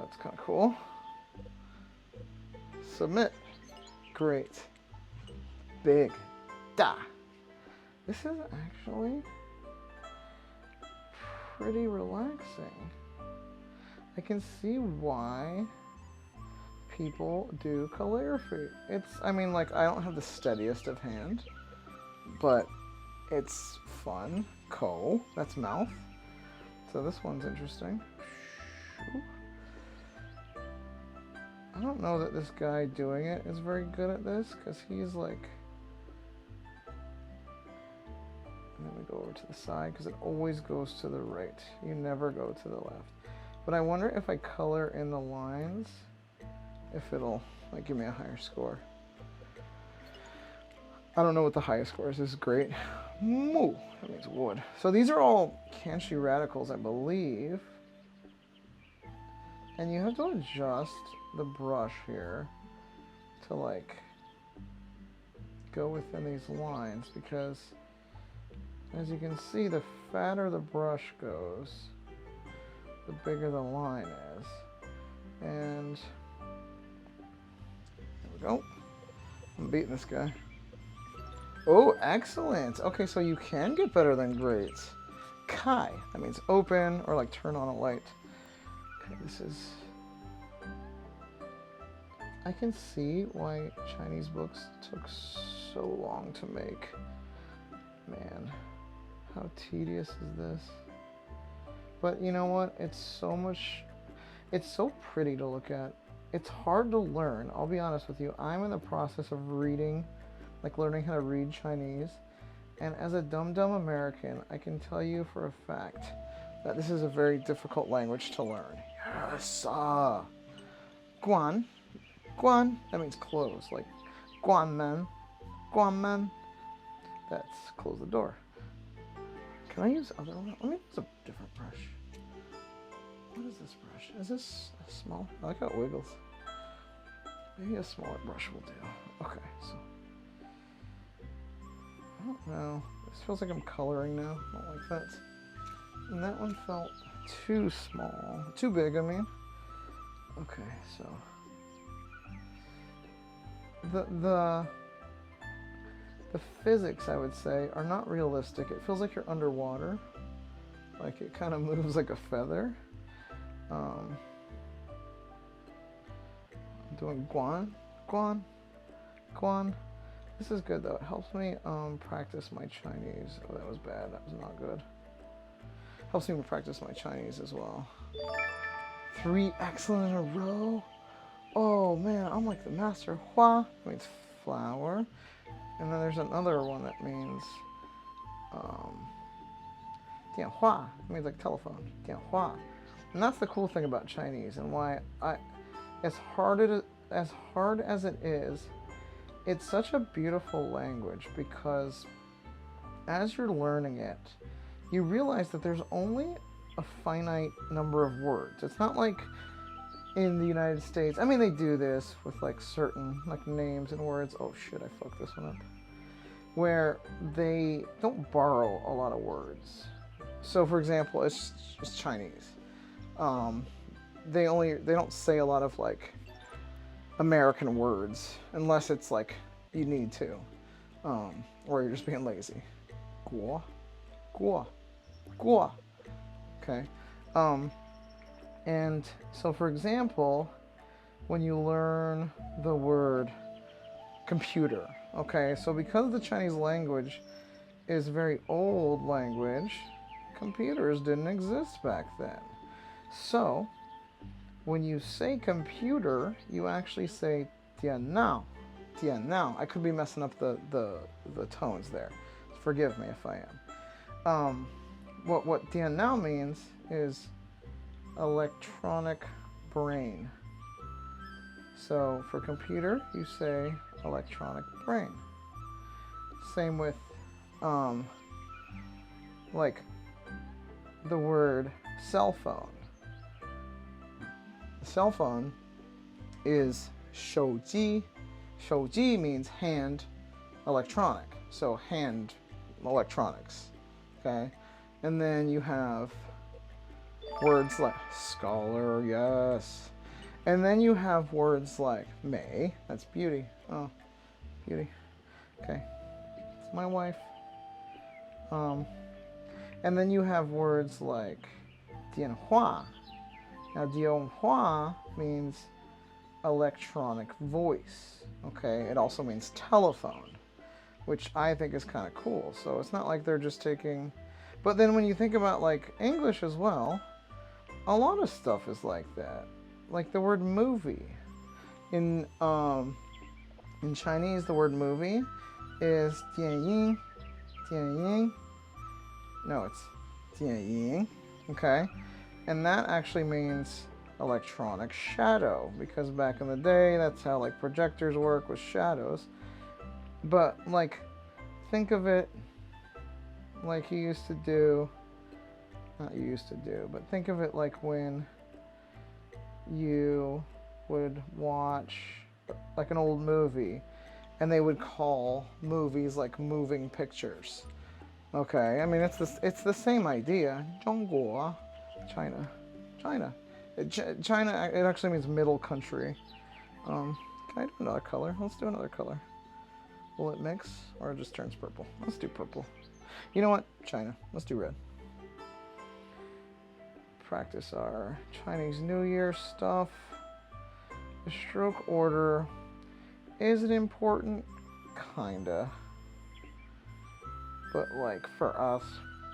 that's kind of cool. Submit. Great. Big. Da. This is actually pretty relaxing. I can see why people do calligraphy. I mean, like, I don't have the steadiest of hand, but it's fun. That's mouth. So this one's interesting. I don't know that this guy doing it is very good at this, because he's like... And then we go over to the side, because it always goes to the right. You never go to the left. But I wonder if I color in the lines, if it'll like give me a higher score. I don't know what the highest score is. This is great. Moo. That means wood. So these are all Kanchi radicals, I believe. And you have to adjust the brush here to like go within these lines, because as you can see, the fatter the brush goes, the bigger the line is. And there we go. I'm beating this guy. Oh, excellent. Okay, so you can get better than great. Kai, that means open or like turn on a light. Okay, this is... I can see why Chinese books took so long to make. Man, how tedious is this? But you know what? It's so pretty to look at. It's hard to learn, I'll be honest with you. I'm in the process of reading, like learning how to read Chinese. And as a dumb American, I can tell you for a fact that this is a very difficult language to learn. Yes, Guan. Guan, that means close, like Guanmen. Guanmen. That's close the door. Can I use other one? Let me use a different brush. What is this brush? Is this small? I like how it wiggles. Maybe a smaller brush will do. Okay, so I don't know. This feels like I'm coloring now. I don't like that. And that one felt too small. Too big, I mean. Okay, so the physics, I would say, are not realistic. It feels like you're underwater. Like it kind of moves like a feather. I'm doing guan. This is good though. It helps me practice my Chinese. Oh, that was bad. That was not good. Helps me practice my Chinese as well. 3 excellent in a row. Oh man, I'm like the master. Hua means flower. And then there's another one that means Dianhua. It means like telephone. Dianhua. And that's the cool thing about Chinese, and why as hard as it is, it's such a beautiful language, because as you're learning it, you realize that there's only a finite number of words. It's not like in the United States. I mean, they do this with like certain like names and words. Oh shit, I fucked this one up. Where they don't borrow a lot of words. So for example, it's Chinese. They don't say a lot of like American words unless it's like you need to, or you're just being lazy. Guo, guo, guo. Okay. And so for example, when you learn the word computer, okay, so because the Chinese language is a very old language, computers didn't exist back then. So when you say computer, you actually say dianao. Dianao. I could be messing up the tones there. Forgive me if I am. What dianao means is electronic brain. So for computer, you say electronic brain. Same with like the word cell phone. Cell phone is 手机. 手机 means hand electronic. So hand electronics. Okay? And then you have words like scholar, yes. And then you have words like May, that's beauty. Oh, beauty. Okay, it's my wife. And then you have words like Dianhua. Now, Dianhua means electronic voice. Okay, it also means telephone, which I think is kind of cool. So it's not like they're just taking. But then when you think about like English as well, a lot of stuff is like that. Like the word movie. In Chinese, the word movie is 电影, 电影. No, it's 电影. Okay, and that actually means electronic shadow, because back in the day, that's how like projectors work, with shadows. But like, think of it like you used to do. Not you used to do, but think of it like when you would watch like an old movie, and they would call movies like moving pictures. Okay, I mean it's the same idea. 中国, China, China. China, it actually means middle country. Can I do another color? Let's do another color. Will it mix, or it just turns purple? Let's do purple. You know what? China. Let's do red. Practice our Chinese New Year stuff. The stroke order. Is it important? Kinda. But like for us,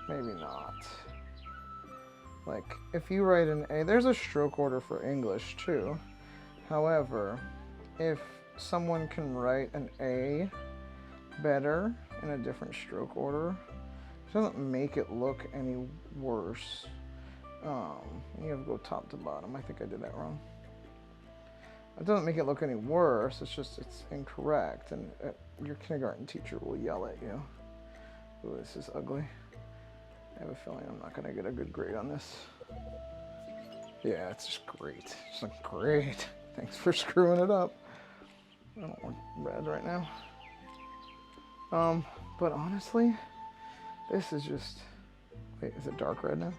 maybe not. Like if you write an A, there's a stroke order for English too. However, if someone can write an A better in a different stroke order, it doesn't make it look any worse. You have to go top to bottom. I think I did that wrong. It doesn't make it look any worse. It's just it's incorrect, and your kindergarten teacher will yell at you. Ooh, this is ugly. I have a feeling I'm not going to get a good grade on this. Yeah, it's just great. It's like great. Thanks for screwing it up. I don't want red right now. But honestly, this is just. Wait, is it dark red now?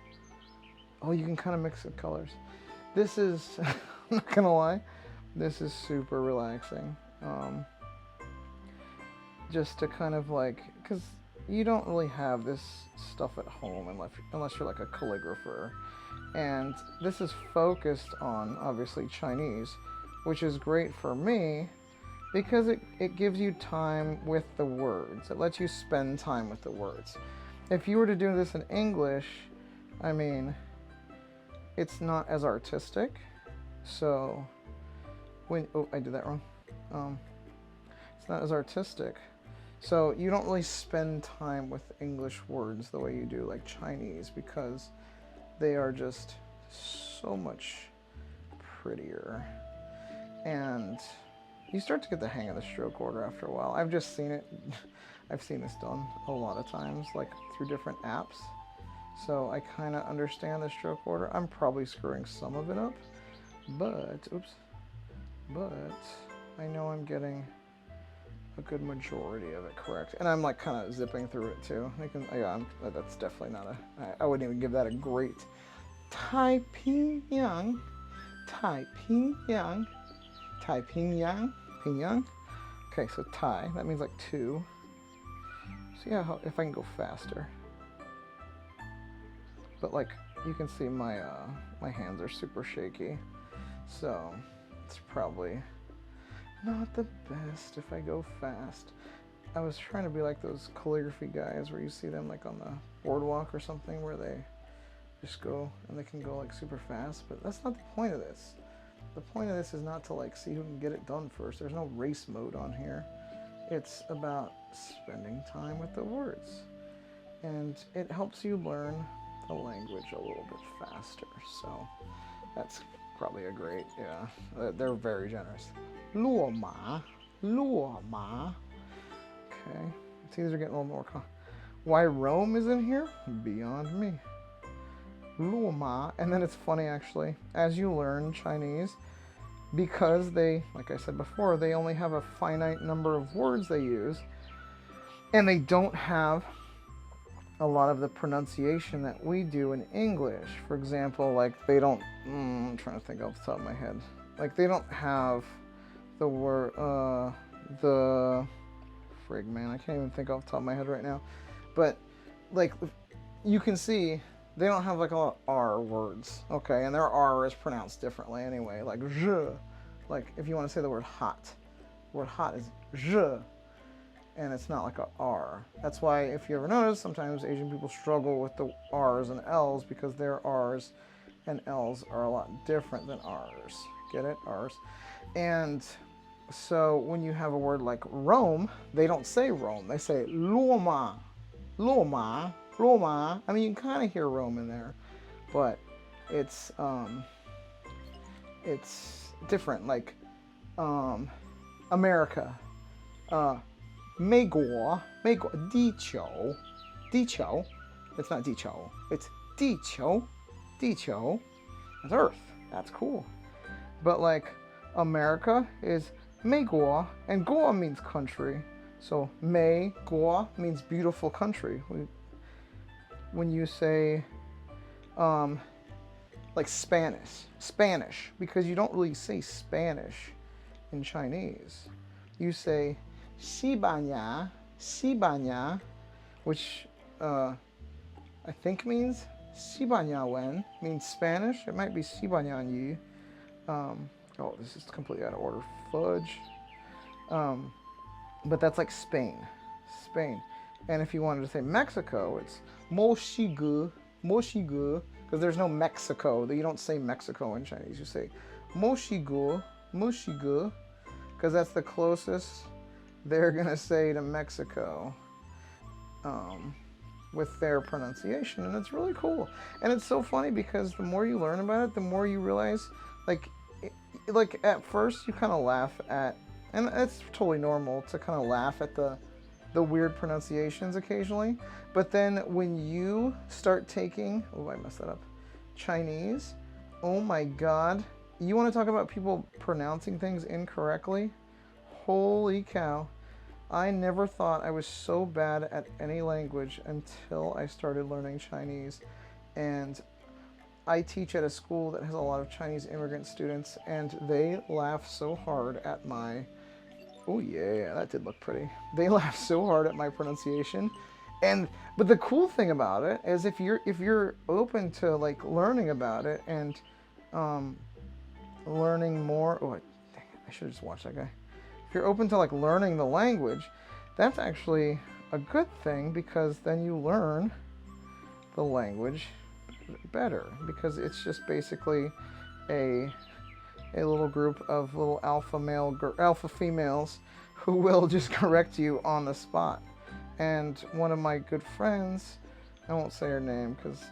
Oh, you can kind of mix the colors. This is. I'm not gonna lie. This is super relaxing. Just to kind of like, because you don't really have this stuff at home unless you're like a calligrapher. And this is focused on, obviously, Chinese, which is great for me because it gives you time with the words. It lets you spend time with the words. If you were to do this in English, I mean, it's not as artistic. So, oh, I did that wrong. It's not as artistic. So you don't really spend time with English words the way you do like Chinese, because they are just so much prettier. And you start to get the hang of the stroke order after a while. I've just seen it. I've seen this done a lot of times, like through different apps. So I kind of understand the stroke order. I'm probably screwing some of it up, but, oops. But I know I'm getting a good majority of it correct, and I'm like kind of zipping through it too. That's definitely not I wouldn't even give that a great. Taiping-yang, Taiping-yang, Taiping-yang, Ping-yang. Okay, so Tai, that means like two. See how if I can go faster. But like you can see my my hands are super shaky, so it's probably not the best if I go fast. I was trying to be like those calligraphy guys where you see them like on the boardwalk or something, where they just go and they can go like super fast, but that's not the point of this. The point of this is not to like see who can get it done first. There's no race mode on here. It's about spending time with the words, and it helps you learn the language a little bit faster. So that's probably a great, yeah. They're very generous. 落马, 落马. Okay, see, these are getting a little more. Why Rome is in here? Beyond me. 落马, and then it's funny actually, as you learn Chinese, because they, like I said before, they only have a finite number of words they use, and they don't have a lot of the pronunciation that we do in English. For example, like they don't, I'm trying to think off the top of my head. Like they don't have the word, the frig, man, I can't even think off the top of my head right now. But like you can see they don't have like a lot of R words, okay? And their R is pronounced differently anyway, like je. Like if you want to say the word hot is je, and it's not like a R. That's why if you ever notice, sometimes Asian people struggle with the R's and L's because their R's and L's are a lot different than ours. Get it? R's. And so when you have a word like Rome, they don't say Rome. They say Loma. Loma. Loma. I mean, you can kind of hear Rome in there, but it's different. Like America. Megor. Dicho. Dicho. It's not Dicho. It's Dicho. Dicho. That's Earth. That's cool. But like America is Megor, and Goa means country. So Goa means beautiful country. When you say like Spanish, because you don't really say Spanish in Chinese. You say Sibanya, which I think means Sibanya Wen, means Spanish. It might be Sibanya Yi. Oh, this is completely out of order. Fudge. But that's like Spain. And if you wanted to say Mexico, it's Moxigu, because there's no Mexico. You don't say Mexico in Chinese. You say Moxigu, because that's the closest they're going to say to Mexico with their pronunciation. And it's really cool. And it's so funny because the more you learn about it, the more you realize, like at first you kind of laugh at, and it's totally normal to kind of laugh at the weird pronunciations occasionally. But then when you start taking, oh, I messed that up, Chinese, oh my God. You want to talk about people pronouncing things incorrectly? Holy cow. I never thought I was so bad at any language until I started learning Chinese. And I teach at a school that has a lot of Chinese immigrant students, and they laugh so hard at my, oh yeah, that did look pretty. They laugh so hard at my pronunciation. But the cool thing about it is if you're open to like learning about it and learning more, oh dang it, I should have just watched that guy. If you're open to like learning the language, that's actually a good thing, because then you learn the language better, because it's just basically a little group of little alpha females who will just correct you on the spot. And one of my good friends, I won't say her name because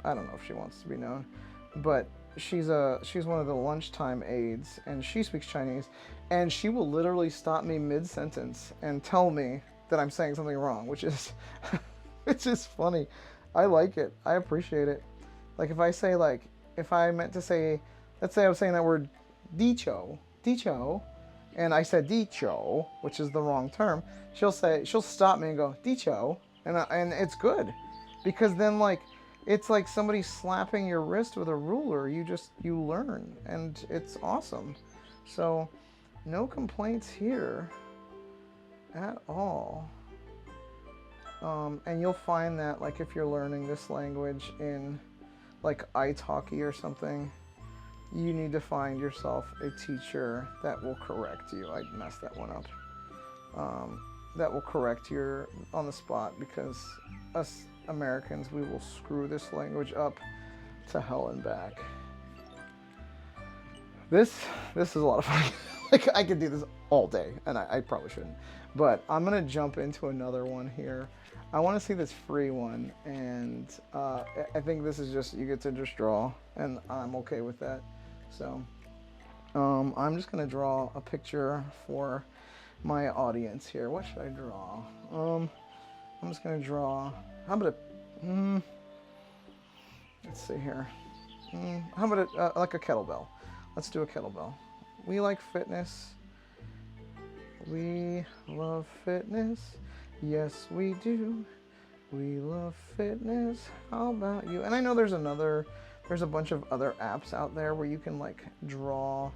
I don't know if she wants to be known, but she's one of the lunchtime aides, and she speaks Chinese, and she will literally stop me mid-sentence and tell me that I'm saying something wrong, which is it's just funny. I like it. I appreciate it. Like if I say, like, if I meant to say, let's say I was saying that word dicho, and I said dicho, which is the wrong term, she'll stop me and go dicho, and it's good, because then like it's like somebody slapping your wrist with a ruler. You learn, and it's awesome. So no complaints here at all. And you'll find that like if you're learning this language in like italki or something, you need to find yourself a teacher that will correct you. I messed that one up. That will correct you on the spot, because us Americans, we will screw this language up to hell and back. This is a lot of fun. Like I could do this all day, and I probably shouldn't. But I'm gonna jump into another one here. I want to see this free one, and I think this is just, you get to just draw, and I'm okay with that. So I'm just gonna draw a picture for my audience here. What should I draw? I'm just gonna draw, how about let's see here. How about like a kettlebell? Let's do a kettlebell. We like fitness. We love fitness. Yes, we do. We love fitness. How about you? And I know there's a bunch of other apps out there where you can like draw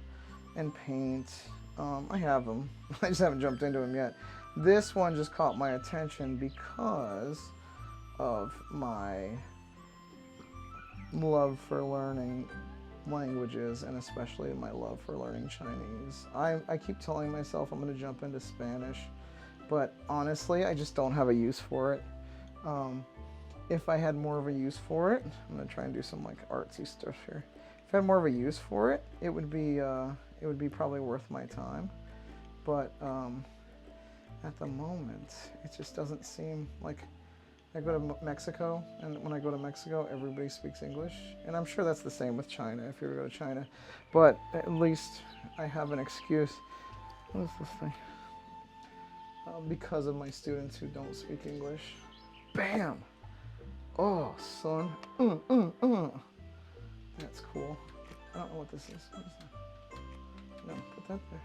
and paint. I have them. I just haven't jumped into them yet. This one just caught my attention because of my love for learning languages, and especially my love for learning Chinese. I keep telling myself I'm going to jump into Spanish, but honestly, I just don't have a use for it. If I had more of a use for it, I'm going to try and do some like artsy stuff here. If I had more of a use for it, it would be probably worth my time. But at the moment, it just doesn't seem like. I go to Mexico, and when I go to Mexico, everybody speaks English. And I'm sure that's the same with China, if you ever go to China. But at least I have an excuse. What is this thing? Because of my students who don't speak English. Bam! Oh, son. That's cool. I don't know what this is. What is that? No, put that there.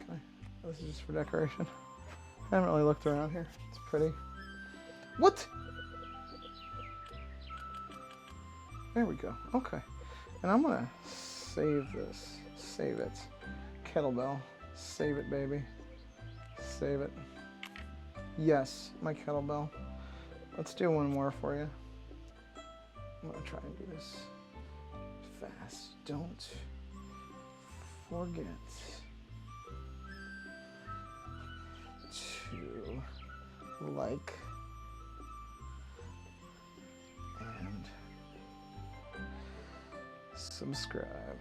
Okay. Oh, this is just for decoration. I haven't really looked around here. It's pretty. What? There we go. Okay. And I'm going to save this. Save it. Kettlebell. Save it, baby. Save it. Yes, my kettlebell. Let's do one more for you. I'm going to try and do this fast. Don't forget to like and subscribe.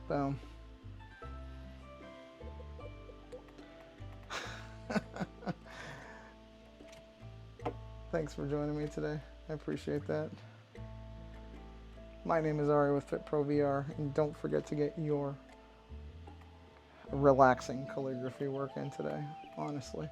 Boom. Thanks for joining me today. I appreciate that. My name is Ari with FitPro VR, and don't forget to get your relaxing calligraphy work in today, honestly.